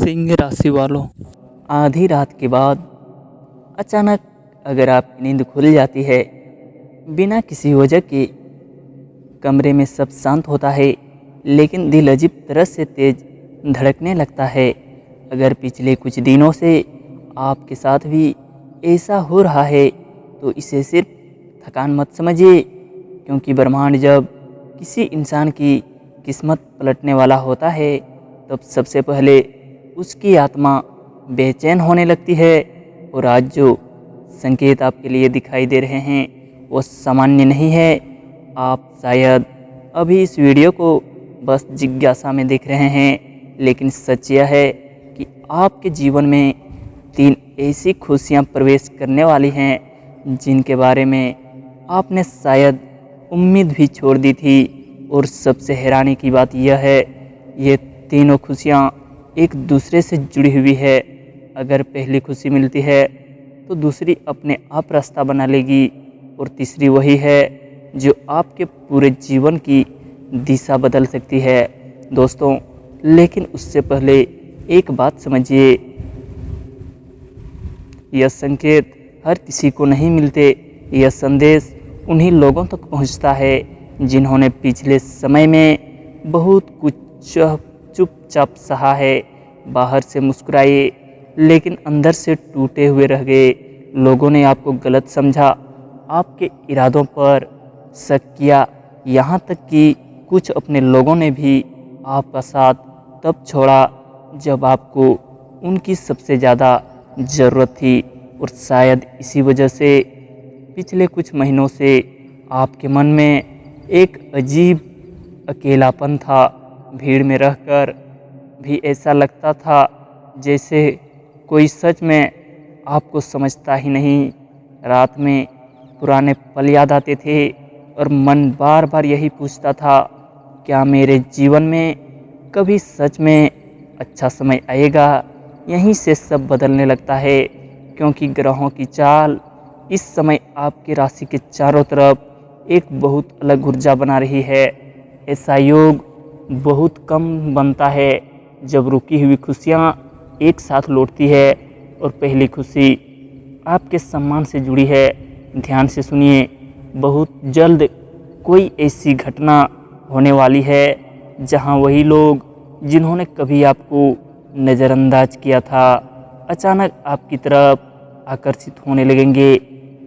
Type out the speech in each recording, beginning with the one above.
सिंह राशि वालों, आधी रात के बाद अचानक अगर आपकी नींद खुल जाती है, बिना किसी वजह के कमरे में सब शांत होता है, लेकिन दिल अजीब तरह से तेज धड़कने लगता है। अगर पिछले कुछ दिनों से आपके साथ भी ऐसा हो रहा है, तो इसे सिर्फ थकान मत समझिए, क्योंकि ब्रह्मांड जब किसी इंसान की किस्मत पलटने वाला होता है, तब सबसे पहले उसकी आत्मा बेचैन होने लगती है। और आज जो संकेत आपके लिए दिखाई दे रहे हैं, वो सामान्य नहीं है। आप शायद अभी इस वीडियो को बस जिज्ञासा में देख रहे हैं, लेकिन सच यह है कि आपके जीवन में 3 ऐसी खुशियां प्रवेश करने वाली हैं, जिनके बारे में आपने शायद उम्मीद भी छोड़ दी थी। और सबसे हैरानी की बात यह है, ये तीनों खुशियां एक दूसरे से जुड़ी हुई है। अगर पहली खुशी मिलती है, तो दूसरी अपने आप रास्ता बना लेगी, और तीसरी वही है जो आपके पूरे जीवन की दिशा बदल सकती है। दोस्तों, लेकिन उससे पहले एक बात समझिए, यह संकेत हर किसी को नहीं मिलते। यह संदेश उन्हीं लोगों तक पहुंचता है जिन्होंने पिछले समय में बहुत कुछ चुपचाप सहा है। बाहर से मुस्कुराए, लेकिन अंदर से टूटे हुए रह गए। लोगों ने आपको गलत समझा, आपके इरादों पर शक किया, यहाँ तक कि कुछ अपने लोगों ने भी आपका साथ तब छोड़ा जब आपको उनकी सबसे ज़्यादा ज़रूरत थी। और शायद इसी वजह से पिछले कुछ महीनों से आपके मन में एक अजीब अकेलापन था। भीड़ में रहकर भी ऐसा लगता था जैसे कोई सच में आपको समझता ही नहीं। रात में पुराने पल याद आते थे और मन बार बार यही पूछता था, क्या मेरे जीवन में कभी सच में अच्छा समय आएगा। यहीं से सब बदलने लगता है, क्योंकि ग्रहों की चाल इस समय आपकी राशि के चारों तरफ एक बहुत अलग ऊर्जा बना रही है। ऐसा योग बहुत कम बनता है जब रुकी हुई खुशियाँ एक साथ लौटती है। और पहली खुशी आपके सम्मान से जुड़ी है। ध्यान से सुनिए, बहुत जल्द कोई ऐसी घटना होने वाली है जहां वही लोग जिन्होंने कभी आपको नज़रअंदाज किया था, अचानक आपकी तरफ आकर्षित होने लगेंगे।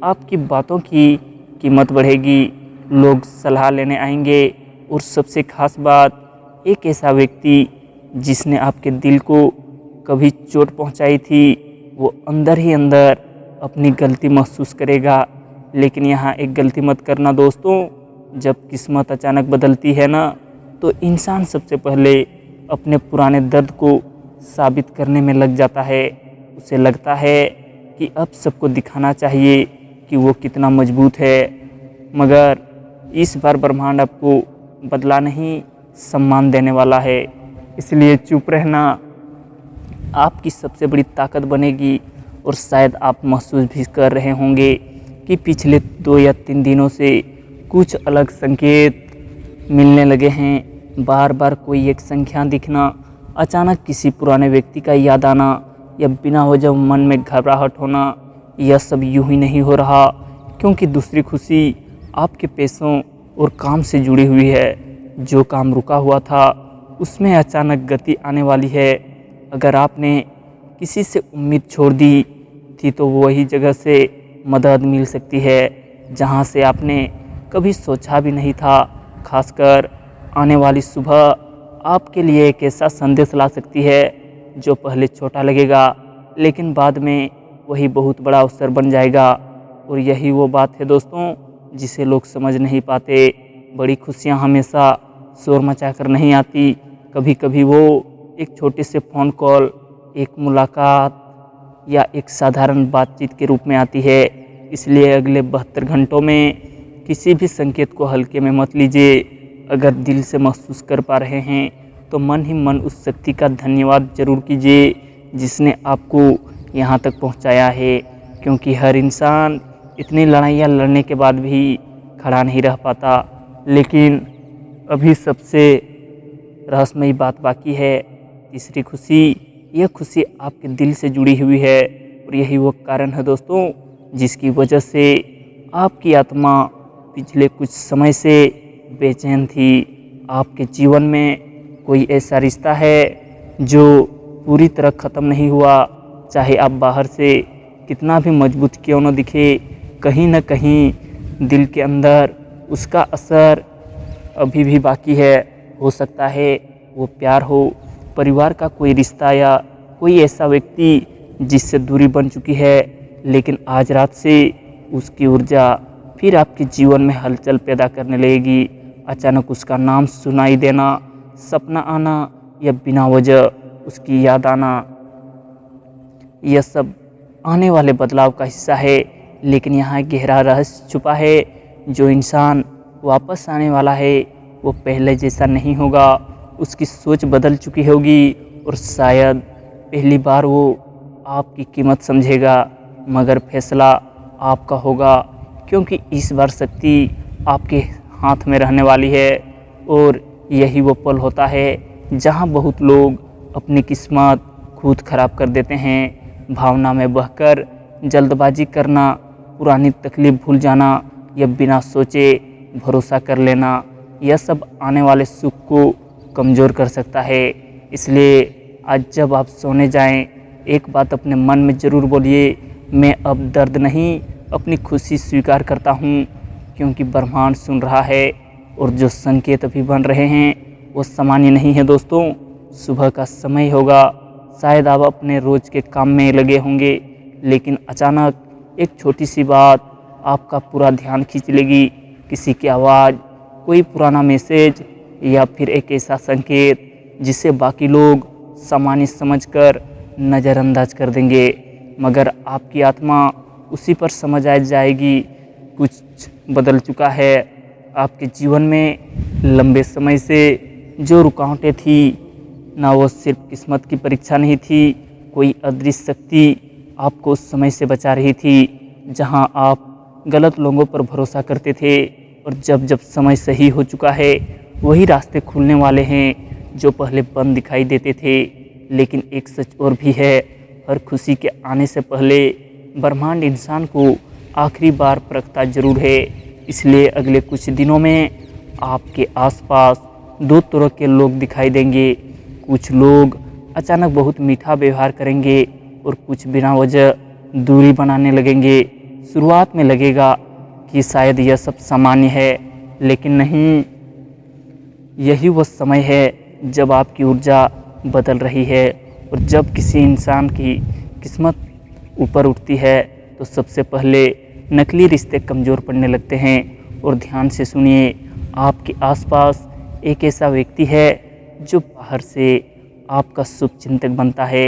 आपकी बातों की कीमत बढ़ेगी, लोग सलाह लेने आएंगे, और सबसे खास बात, एक ऐसा व्यक्ति जिसने आपके दिल को कभी चोट पहुंचाई थी, वो अंदर ही अंदर अपनी गलती महसूस करेगा। लेकिन यहाँ एक गलती मत करना दोस्तों, जब किस्मत अचानक बदलती है ना, तो इंसान सबसे पहले अपने पुराने दर्द को साबित करने में लग जाता है। उसे लगता है कि अब सबको दिखाना चाहिए कि वो कितना मजबूत है। मगर इस बार ब्रह्मांड आपको बदला नहीं, सम्मान देने वाला है। इसलिए चुप रहना आपकी सबसे बड़ी ताकत बनेगी। और शायद आप महसूस भी कर रहे होंगे कि पिछले 2 या 3 दिनों से कुछ अलग संकेत मिलने लगे हैं। बार बार कोई एक संख्या दिखना, अचानक किसी पुराने व्यक्ति का याद आना, या बिना वजह मन में घबराहट होना। यह सब यूं ही नहीं हो रहा, क्योंकि दूसरी खुशी आपके पैसों और काम से जुड़ी हुई है। जो काम रुका हुआ था, उसमें अचानक गति आने वाली है। अगर आपने किसी से उम्मीद छोड़ दी थी, तो वही जगह से मदद मिल सकती है जहां से आपने कभी सोचा भी नहीं था। खासकर आने वाली सुबह आपके लिए एक ऐसा संदेश ला सकती है जो पहले छोटा लगेगा, लेकिन बाद में वही बहुत बड़ा अवसर बन जाएगा। और यही वो बात है दोस्तों, जिसे लोग समझ नहीं पाते। बड़ी खुशियां हमेशा शोर मचाकर नहीं आती। कभी कभी वो एक छोटे से फ़ोन कॉल, एक मुलाकात, या एक साधारण बातचीत के रूप में आती है। इसलिए अगले 72 घंटों में किसी भी संकेत को हल्के में मत लीजिए। अगर दिल से महसूस कर पा रहे हैं, तो मन ही मन उस शक्ति का धन्यवाद जरूर कीजिए जिसने आपको यहाँ तक पहुँचाया है। क्योंकि हर इंसान इतनी लड़ाइयाँ लड़ने के बाद भी खड़ा नहीं रह पाता। लेकिन अभी सबसे रहस्यमयी बात बाकी है। तीसरी खुशी यह खुशी आपके दिल से जुड़ी हुई है और यही वो कारण है दोस्तों जिसकी वजह से आपकी आत्मा पिछले कुछ समय से बेचैन थी। आपके जीवन में कोई ऐसा रिश्ता है जो पूरी तरह ख़त्म नहीं हुआ, चाहे आप बाहर से कितना भी मजबूत क्यों न दिखे, कहीं न कहीं दिल के अंदर उसका असर अभी भी बाकी है। हो सकता है वो प्यार हो, परिवार का कोई रिश्ता या कोई ऐसा व्यक्ति जिससे दूरी बन चुकी है, लेकिन आज रात से उसकी ऊर्जा फिर आपके जीवन में हलचल पैदा करने लगेगी। अचानक उसका नाम सुनाई देना, सपना आना या बिना वजह उसकी याद आना, यह सब आने वाले बदलाव का हिस्सा है। लेकिन यहाँ गहरा रहस्य छुपा है, जो इंसान वापस आने वाला है वो पहले जैसा नहीं होगा। उसकी सोच बदल चुकी होगी और शायद पहली बार वो आपकी कीमत समझेगा, मगर फैसला आपका होगा, क्योंकि इस बार शक्ति आपके हाथ में रहने वाली है। और यही वो पल होता है जहां बहुत लोग अपनी किस्मत खुद खराब कर देते हैं। भावना में बहकर जल्दबाजी करना, पुरानी तकलीफ भूल जाना या बिना सोचे भरोसा कर लेना, यह सब आने वाले सुख को कमज़ोर कर सकता है। इसलिए आज जब आप सोने जाएं, एक बात अपने मन में ज़रूर बोलिए, मैं अब दर्द नहीं अपनी खुशी स्वीकार करता हूँ, क्योंकि ब्रह्मांड सुन रहा है और जो संकेत अभी बन रहे हैं वो सामान्य नहीं है दोस्तों। सुबह का समय होगा, शायद आप अपने रोज़ के काम में लगे होंगे, लेकिन अचानक एक छोटी सी बात आपका पूरा ध्यान खींच लेगी। किसी की आवाज़, कोई पुराना मैसेज या फिर एक ऐसा संकेत जिसे बाकी लोग सामान्य समझकर नज़रअंदाज कर देंगे, मगर आपकी आत्मा उसी पर समझ आ जाएगी कुछ बदल चुका है। आपके जीवन में लंबे समय से जो रुकावटें थी, ना वो सिर्फ किस्मत की परीक्षा नहीं थी, कोई अदृश्य शक्ति आपको उस समय से बचा रही थी जहां आप गलत लोगों पर भरोसा करते थे। और जब जब समय सही हो चुका है, वही रास्ते खुलने वाले हैं जो पहले बंद दिखाई देते थे। लेकिन एक सच और भी है, हर खुशी के आने से पहले ब्रह्मांड इंसान को आखिरी बार परखता जरूर है। इसलिए अगले कुछ दिनों में आपके आसपास दो तरह के लोग दिखाई देंगे। कुछ लोग अचानक बहुत मीठा व्यवहार करेंगे और कुछ बिना वजह दूरी बनाने लगेंगे। शुरुआत में लगेगा कि शायद यह सब सामान्य है, लेकिन नहीं, यही वो समय है जब आपकी ऊर्जा बदल रही है। और जब किसी इंसान की किस्मत ऊपर उठती है तो सबसे पहले नकली रिश्ते कमज़ोर पड़ने लगते हैं। और ध्यान से सुनिए, आपके आसपास एक ऐसा व्यक्ति है जो बाहर से आपका शुभचिंतक बनता है,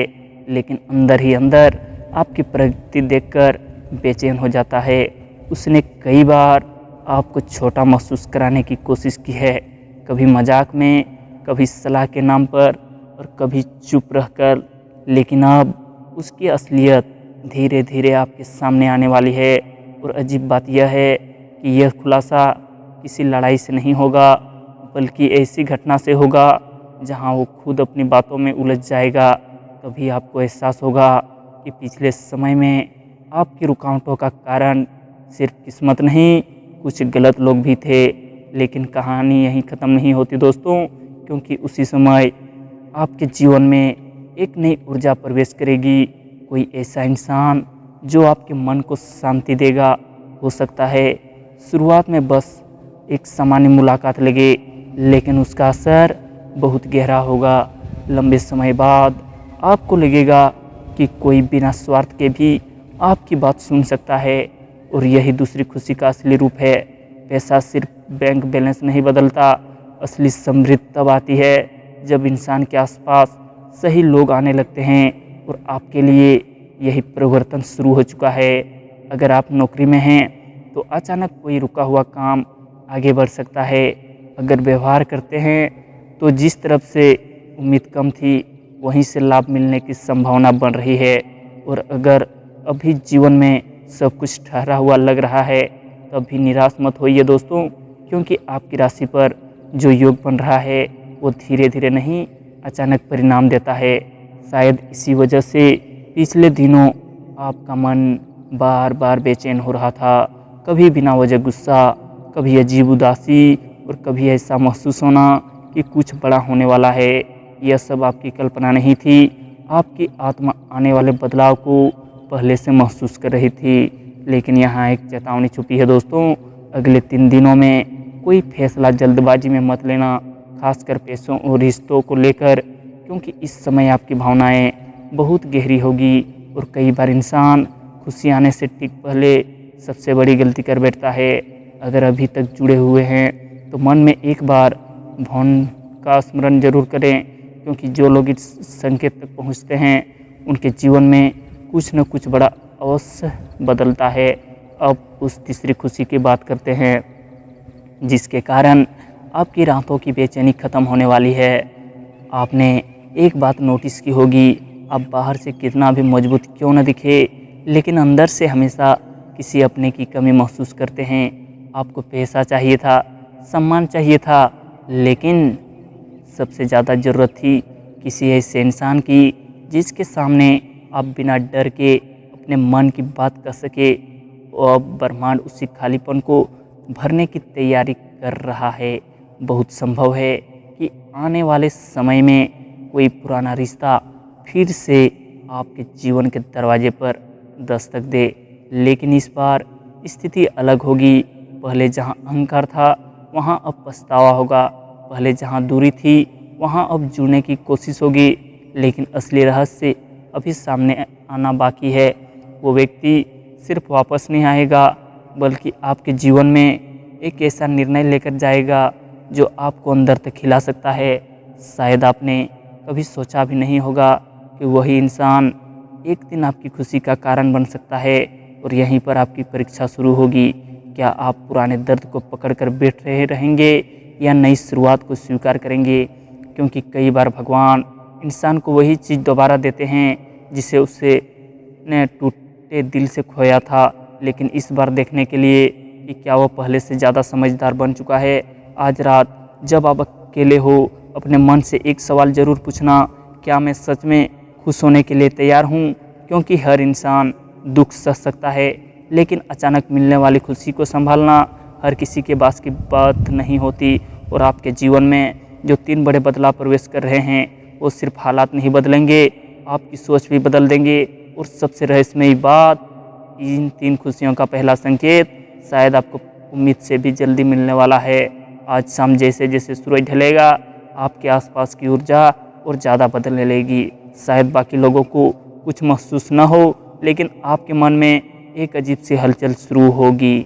लेकिन अंदर ही अंदर आपकी प्रगति देखकर बेचैन हो जाता है। उसने कई बार आपको छोटा महसूस कराने की कोशिश की है, कभी मजाक में, कभी सलाह के नाम पर और कभी चुप रहकर। लेकिन अब उसकी असलियत धीरे धीरे आपके सामने आने वाली है। और अजीब बात यह है कि यह खुलासा किसी लड़ाई से नहीं होगा, बल्कि ऐसी घटना से होगा जहां वो खुद अपनी बातों में उलझ जाएगा। तभी आपको एहसास होगा कि पिछले समय में आपकी रुकावटों का कारण सिर्फ किस्मत नहीं, कुछ गलत लोग भी थे। लेकिन कहानी यहीं ख़त्म नहीं होती दोस्तों, क्योंकि उसी समय आपके जीवन में एक नई ऊर्जा प्रवेश करेगी। कोई ऐसा इंसान जो आपके मन को शांति देगा। हो सकता है शुरुआत में बस एक सामान्य मुलाकात लगे, लेकिन उसका असर बहुत गहरा होगा। लंबे समय बाद आपको लगेगा कि कोई बिना स्वार्थ के भी आपकी बात सुन सकता है। और यही दूसरी खुशी का असली रूप है। पैसा सिर्फ बैंक बैलेंस नहीं बदलता, असली समृद्धि तब आती है जब इंसान के आसपास सही लोग आने लगते हैं। और आपके लिए यही परिवर्तन शुरू हो चुका है। अगर आप नौकरी में हैं तो अचानक कोई रुका हुआ काम आगे बढ़ सकता है। अगर व्यवहार करते हैं तो जिस तरफ से उम्मीद कम थी, वहीं से लाभ मिलने की संभावना बन रही है। और अगर अभी जीवन में सब कुछ ठहरा हुआ लग रहा है, तो अभी निराश मत होइए दोस्तों, क्योंकि आपकी राशि पर जो योग बन रहा है वो धीरे धीरे नहीं, अचानक परिणाम देता है। शायद इसी वजह से पिछले दिनों आपका मन बार बार बेचैन हो रहा था। कभी बिना वजह गुस्सा, कभी अजीब उदासी और कभी ऐसा महसूस होना कि कुछ बड़ा होने वाला है। यह सब आपकी कल्पना नहीं थी। आपकी आत्मा आने वाले बदलाव को पहले से महसूस कर रही थी। लेकिन यहाँ एक चेतावनी छुपी है दोस्तों। अगले 3 दिनों में कोई फैसला जल्दबाजी में मत लेना, खासकर पैसों और रिश्तों को लेकर, क्योंकि इस समय आपकी भावनाएं बहुत गहरी होगी और कई बार इंसान खुशी आने से ठीक पहले सबसे बड़ी गलती कर बैठता है। अगर अभी तक जुड़े हुए हैं तो मन में एक बार भवन का स्मरण जरूर करें, क्योंकि जो लोग इस संकेत तक पहुंचते हैं उनके जीवन में कुछ न कुछ बड़ा अवश्य बदलता है। अब उस तीसरी खुशी की बात करते हैं, जिसके कारण आपकी रातों की बेचैनी खत्म होने वाली है। आपने एक बात नोटिस की होगी, आप बाहर से कितना भी मजबूत क्यों न दिखे, लेकिन अंदर से हमेशा किसी अपने की कमी महसूस करते हैं। आपको पैसा चाहिए था, सम्मान चाहिए था, लेकिन सबसे ज़्यादा ज़रूरत थी किसी ऐसे इंसान की जिसके सामने आप बिना डर के अपने मन की बात कर सके। और अब ब्रह्मांड उसी खालीपन को भरने की तैयारी कर रहा है। बहुत संभव है कि आने वाले समय में कोई पुराना रिश्ता फिर से आपके जीवन के दरवाजे पर दस्तक दे, लेकिन इस बार स्थिति अलग होगी। पहले जहां अहंकार था वहां अब पछतावा होगा, पहले जहां दूरी थी वहां अब जुड़ने की कोशिश होगी। लेकिन असली रहस्य अभी सामने आना बाकी है। वो व्यक्ति सिर्फ वापस नहीं आएगा, बल्कि आपके जीवन में एक ऐसा निर्णय लेकर जाएगा जो आपको अंदर तक खिला सकता है। शायद आपने कभी सोचा भी नहीं होगा कि वही इंसान एक दिन आपकी खुशी का कारण बन सकता है। और यहीं पर आपकी परीक्षा शुरू होगी। क्या आप पुराने दर्द को पकड़कर बैठ रहे रहेंगे या नई शुरुआत को स्वीकार करेंगे? क्योंकि कई बार भगवान इंसान को वही चीज़ दोबारा देते हैं जिसे उससे ने टूटे दिल से खोया था, लेकिन इस बार देखने के लिए कि क्या वो पहले से ज़्यादा समझदार बन चुका है। आज रात जब आप अकेले हो, अपने मन से एक सवाल ज़रूर पूछना, क्या मैं सच में खुश होने के लिए तैयार हूँ? क्योंकि हर इंसान दुख सह सकता है, लेकिन अचानक मिलने वाली खुशी को संभालना हर किसी के बस की बात नहीं होती। और आपके जीवन में जो 3 बड़े बदलाव प्रवेश कर रहे हैं, वो सिर्फ हालात नहीं बदलेंगे, आपकी सोच भी बदल देंगे। और सबसे रहस्यमयी बात, इन 3 खुशियों का पहला संकेत शायद आपको उम्मीद से भी जल्दी मिलने वाला है। आज शाम जैसे जैसे सूरज ढलेगा, आपके आसपास की ऊर्जा और ज़्यादा बदलने लगेगी। शायद बाकी लोगों को कुछ महसूस न हो, लेकिन आपके मन में एक अजीब सी हलचल शुरू होगी।